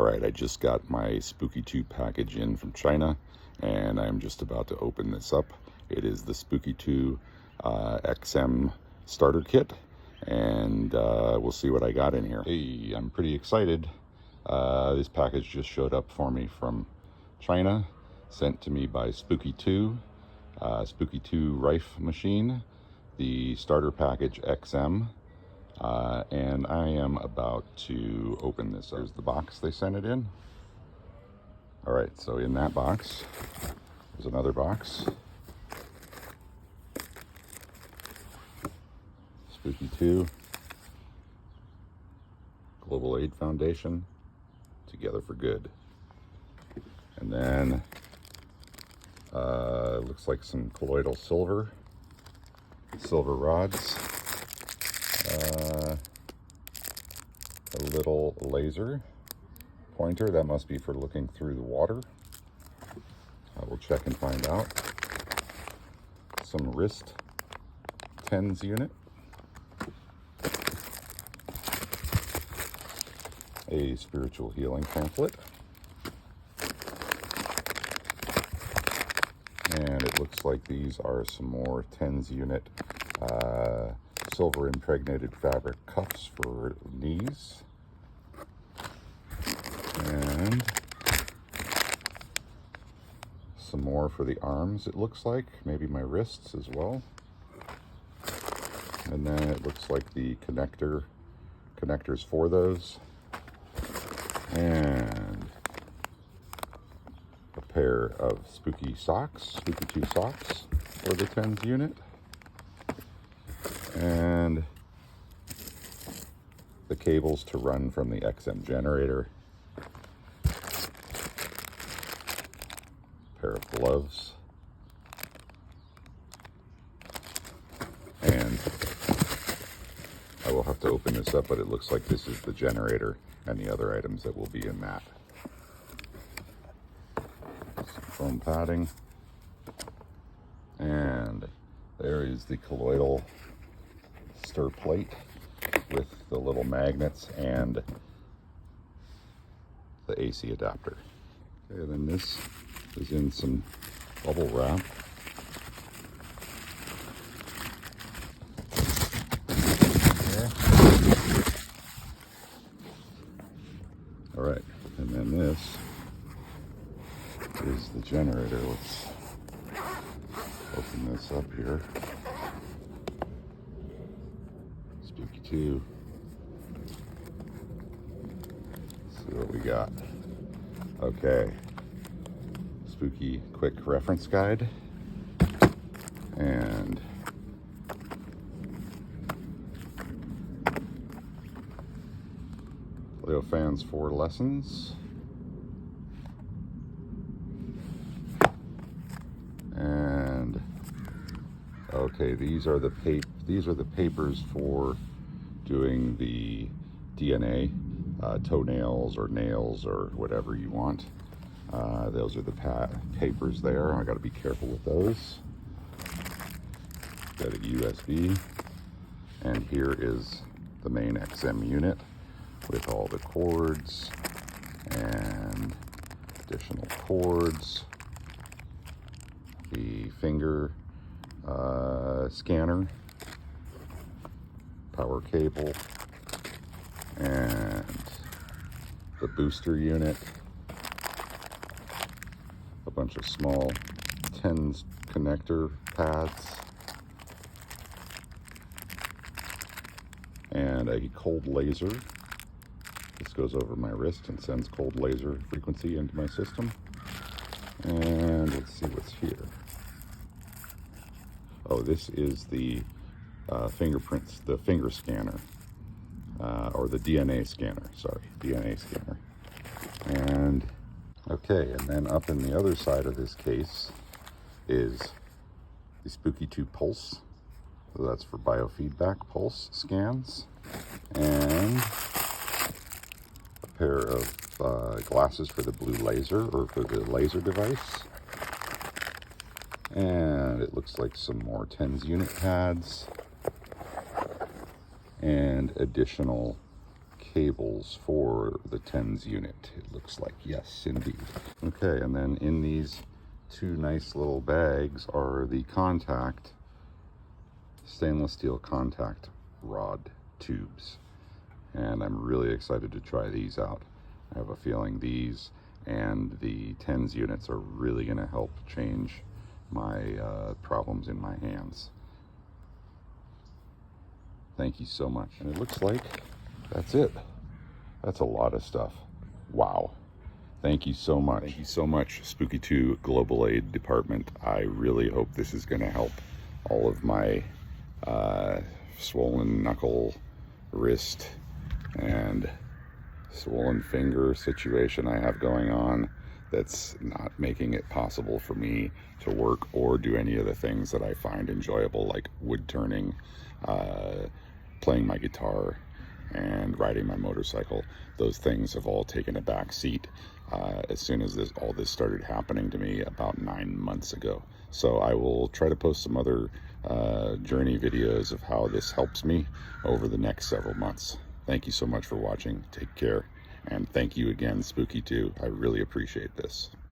All right, I just got my Spooky 2 package in from China, and I'm just about to open this up. It is the Spooky 2 XM starter kit, and we'll see what I got in here. Hey, I'm pretty excited. This package just showed up for me from China, sent to me by Spooky 2, Spooky 2 Rife machine, the starter package XM. And I am about to open this. There's the box they sent it in. All right, so in that box, there's another box. Spooky 2, Global Aid Foundation, Together for Good. And then, looks like some colloidal silver rods. A little laser pointer, that must be for looking through the water. I will check and find out. Some wrist TENS unit. A spiritual healing pamphlet. And it looks like these are some more TENS unit silver impregnated fabric cuffs for knees. And some more for the arms, it looks like, maybe my wrists as well. And then it looks like the connectors for those. And a pair of Spooky 2 socks for the TENS unit. And the cables to run from the XM generator. Pair of gloves. And I will have to open this up, but it looks like this is the generator and the other items that will be in that. Some foam padding. And there is the colloidal stir plate with the little magnets and the AC adapter. Okay, then this is in some bubble wrap. There. All right, and then this is the generator. Let's open this up here. Spooky 2. See what we got. Okay. Spooky quick reference guide. And Leofans 4 lessons. And okay, these are the papers for doing the DNA, toenails or nails or whatever you want. Those are the papers there. I got to be careful with those. Got a USB, and here is the main XM unit with all the cords and additional cords. The finger scanner, power cable, and the booster unit. A bunch of small TENS connector pads, and a cold laser. This goes over my wrist and sends cold laser frequency into my system. And let's see what's here. Oh, this is the fingerprints, the finger scanner, or the DNA scanner, sorry, DNA scanner. And okay, and then up in the other side of this case is the Spooky 2 Pulse. So that's for biofeedback pulse scans. And a pair of glasses for the blue laser, or for the laser device. And it looks like some more TENS unit pads and additional cables for the TENS unit. It looks like, yes, indeed. Okay, and then in these two nice little bags are the stainless steel contact rod tubes. And I'm really excited to try these out. I have a feeling these and the TENS units are really going to help change my problems in my hands. Thank you so much. And it looks like that's it. That's a lot of stuff. Wow. Thank you so much. Thank you so much, Spooky 2 Global Aid Department. I really hope this is going to help all of my swollen knuckle, wrist, and swollen finger situation I have going on that's not making it possible for me to work or do any of the things that I find enjoyable, like wood turning, playing my guitar, and riding my motorcycle. Those things have all taken a back seat as soon as all this started happening to me about 9 months ago. So I will try to post some other journey videos of how this helps me over the next several months. Thank you so much for watching. Take care. And thank you again, Spooky 2. I really appreciate this.